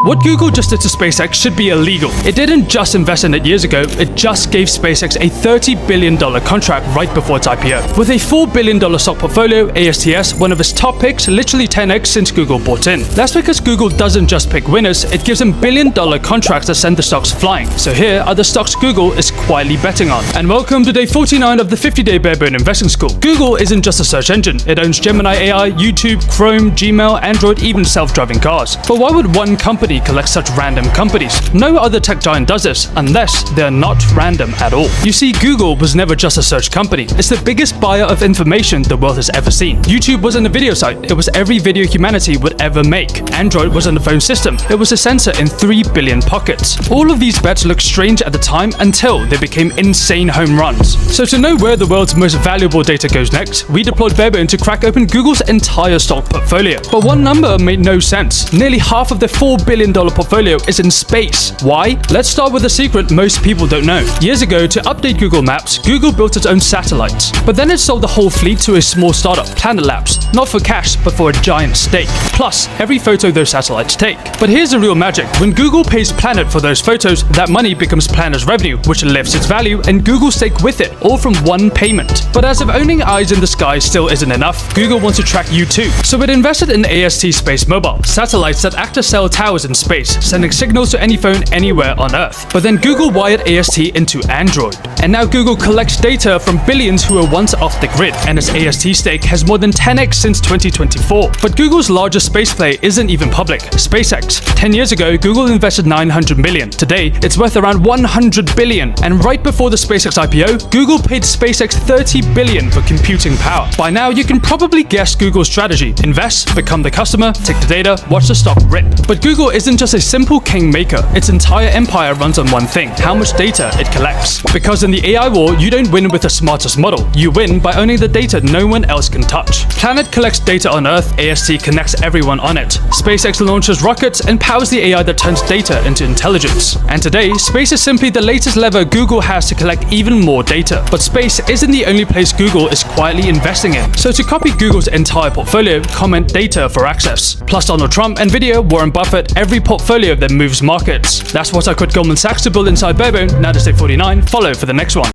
What Google just did to SpaceX should be illegal. It didn't just invest in it years ago, it just gave SpaceX a $30 billion contract right before its IPO. With a $4 billion stock portfolio, ASTS, one of its top picks, literally 10x since Google bought in. That's because Google doesn't just pick winners, it gives them billion-dollar contracts that send the stocks flying. So here are the stocks Google is quietly betting on. And welcome to day 49 of the 50-day Barebone investing school. Google isn't just a search engine, it owns Gemini AI, YouTube, Chrome, Gmail, Android, even self-driving cars. But why would one company collect such random companies? No other tech giant does this, unless they're not random at all. You see, Google was never just a search company. It's the biggest buyer of information the world has ever seen. YouTube wasn't a video site, it was every video humanity would ever make. Android wasn't a phone system, it was a sensor in 3 billion pockets. All of these bets looked strange at the time until they became insane home runs. So to know where the world's most valuable data goes next, we deployed Barebone to crack open Google's entire stock portfolio. But one number made no sense. Nearly half of the $4 billion portfolio is in space. Why? Let's start with a secret most people don't know. Years ago, to update Google Maps, Google built its own satellites. But then it sold the whole fleet to a small startup, Planet Labs, not for cash, but for a giant stake. Plus, every photo those satellites take. But here's the real magic. When Google pays Planet for those photos, that money becomes Planet's revenue, which lifts its value, and Google's stake with it, all from one payment. But as if owning eyes in the sky still isn't enough, Google wants to track you too. So it invested in AST SpaceMobile, satellites that act as cell towers in space, sending signals to any phone anywhere on Earth. But then Google wired AST into Android. And now Google collects data from billions who were once off the grid, and its AST stake has more than 10x since 2024. But Google's largest space play isn't even public, SpaceX. 10 years ago, Google invested $900 million. Today, it's worth around $100 billion. And right before the SpaceX IPO, Google paid SpaceX $30 billion for computing power. By now, you can probably guess Google's strategy. Invest, become the customer, take the data, watch the stock rip. But Google isn't just a simple kingmaker. Its entire empire runs on one thing: how much data it collects. Because in the AI war, you don't win with the smartest model. You win by owning the data no one else can touch. Planet collects data on Earth, AST connects everyone on it. SpaceX launches rockets and powers the AI that turns data into intelligence. And today, space is simply the latest lever Google has to collect even more data. But space isn't the only place Google is quietly investing in. So to copy Google's entire portfolio, comment data for access. Plus Donald Trump, Nvidia, Warren Buffett, every portfolio that moves markets. That's what I quit Goldman Sachs to build inside Barebone. Now to day 49, follow for the next one.